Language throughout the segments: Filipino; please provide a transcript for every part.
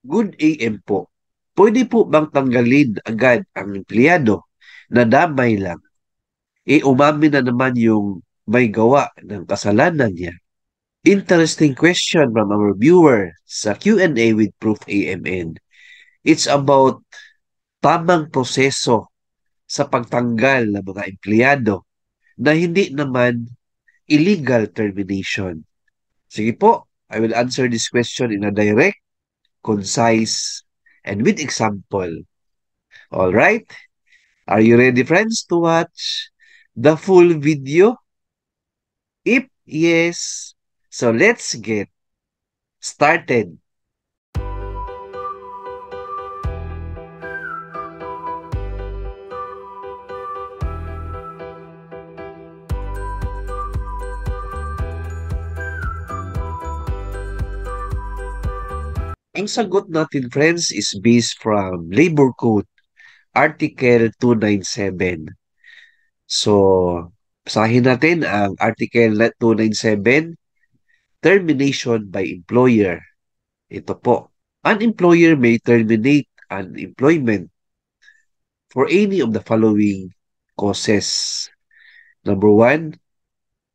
Good AM po. Pwede po bang tanggalin agad ang empleyado na damay lang? Umamin na naman yung may gawa ng kasalanan niya. Interesting question from our viewer sa Q&A with Proof AMN. It's about tamang proseso sa pagtanggal ng mga empleyado na hindi naman illegal termination. Sige po, I will answer this question in a direct, concise, and with example. All right? Are you ready, friends, to watch the full video? If yes, so let's get started. Ang sagot natin, friends, is based from Labor Code, Article 297. So, basahin natin ang Article 297, Termination by Employer. Ito po. An employer may terminate an employment for any of the following causes. Number one,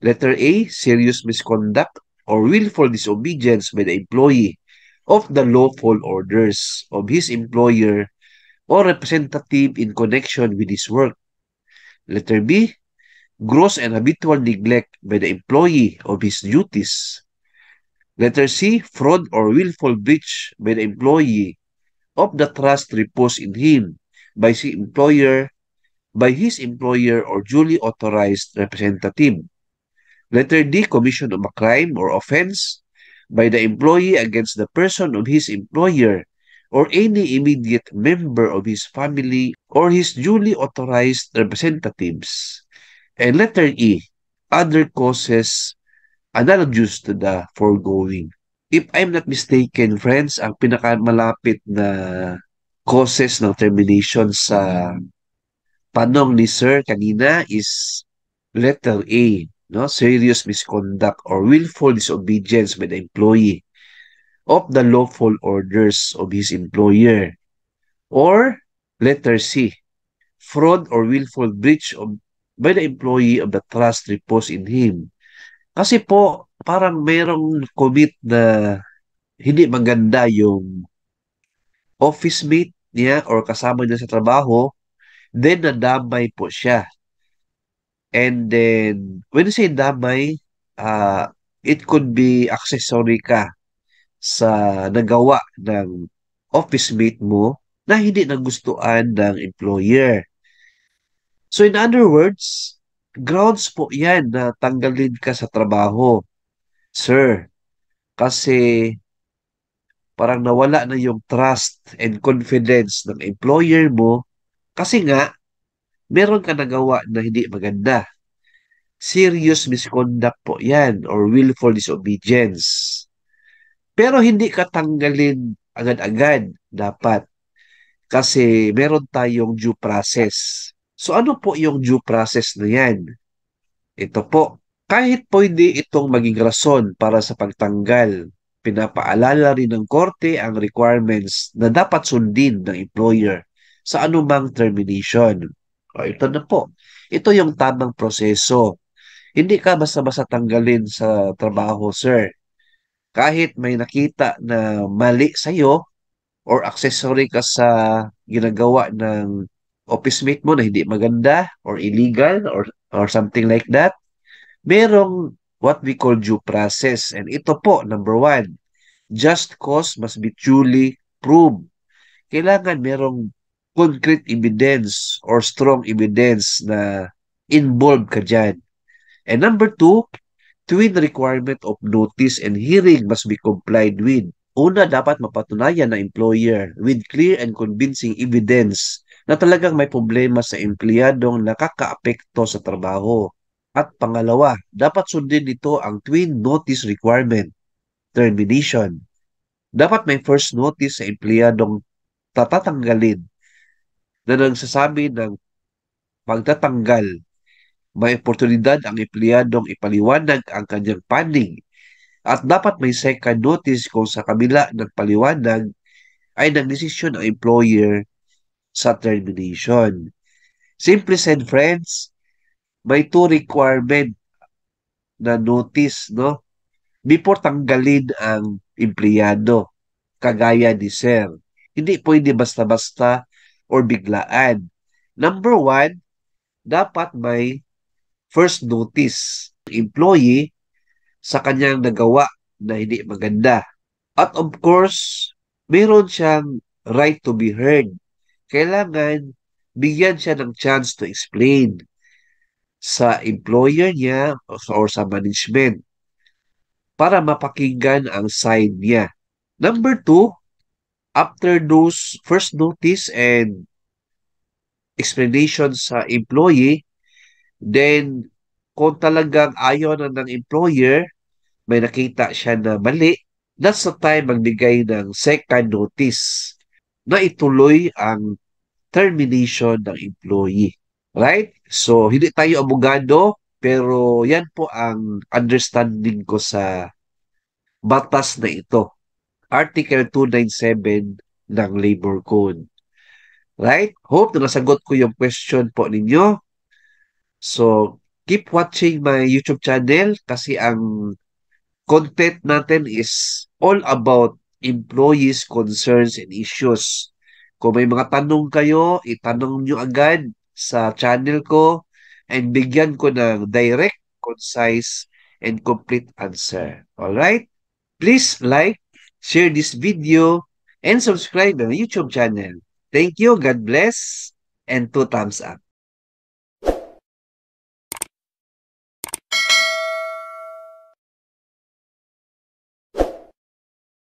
letter A, serious misconduct or willful disobedience by the employee of the lawful orders of his employer or representative in connection with his work. Letter B, gross and habitual neglect by the employee of his duties. Letter C, fraud or willful breach by the employee of the trust reposed in him by his employer or duly authorized representative. Letter D, commission of a crime or offense by the employee against the person of his employer or any immediate member of his family or his duly authorized representatives. And letter E, other causes analogous to the foregoing. If I'm not mistaken, friends, ang pinakamalapit na causes ng termination sa tanong ni Sir kanina is letter A, no? Serious misconduct or willful disobedience by the employee of the lawful orders of his employer. Or letter C, fraud or willful breach by the employee of the trust reposed in him. Kasi po, parang merong commit na hindi maganda yung office mate niya or kasama niya sa trabaho, then nadamay po siya. And then, when you say damay, uh, it could be accessory ka sa nagawa ng office mate mo na hindi nagustuhan ng employer. So in other words, grounds po yan na tanggalin ka sa trabaho, sir. Kasi parang nawala na yung trust and confidence ng employer mo kasi nga meron ka nagawa na hindi maganda. Serious misconduct po yan or willful disobedience. Pero hindi ka tanggalin agad-agad dapat kasi meron tayong due process. So ano po yung due process na yan? Ito po, kahit pwede itong maging rason para sa pagtanggal, pinapaalala rin ng korte ang requirements na dapat sundin ng employer sa anumang termination. O ito na po. Ito yung tamang proseso. Hindi ka basta-basta tanggalin sa trabaho, sir. Kahit may nakita na mali sa'yo or accessory ka sa ginagawa ng office mate mo na hindi maganda or illegal or something like that, merong what we call due process. And ito po, number one, just cause must be duly proved. Kailangan merong concrete evidence or strong evidence na involved ka dyan. And number two, twin requirement of notice and hearing must be complied with. Una, dapat mapatunayan ng employer with clear and convincing evidence na talagang may problema sa empleyadong nakakaapekto sa trabaho. At pangalawa, dapat sundin nito ang twin notice requirement, termination. Dapat may first notice sa empleyadong tatatanggalin na nagsasabi ng pagtatanggal. May oportunidad ang empleyadong ipaliwanag ang kanyang panig at dapat may second notice kung sa kabila ng paliwanag ay nagdesisyon ang employer sa termination. Simply said, friends, may two requirement na notice, no? Before tanggalin ang empleyado, kagaya ni Sir. Hindi pwede basta-basta or biglaan. Number one, dapat may first notice employee sa kanyang nagawa na hindi maganda. At of course, meron siyang right to be heard. Kailangan bigyan siya ng chance to explain sa employer niya or sa management para mapakinggan ang side niya. Number two, after those first notice and explanation sa employee, then kung talagang ayaw na ng employer, may nakita siya na mali, that's the time magbigay ng second notice na ituloy ang termination ng employee. Right? So, hindi tayo abogado, pero yan po ang understanding ko sa batas na ito. Article 297 ng Labor Code. Right? Hope na nasagot ko yung question po ninyo. So, keep watching my YouTube channel kasi ang content natin is all about employees' concerns and issues. Kung may mga tanong kayo, itanong nyo agad sa channel ko and bigyan ko ng direct, concise, and complete answer. Alright? Please like, share this video, and subscribe to my YouTube channel. Thank you, God bless, and 2 thumbs up.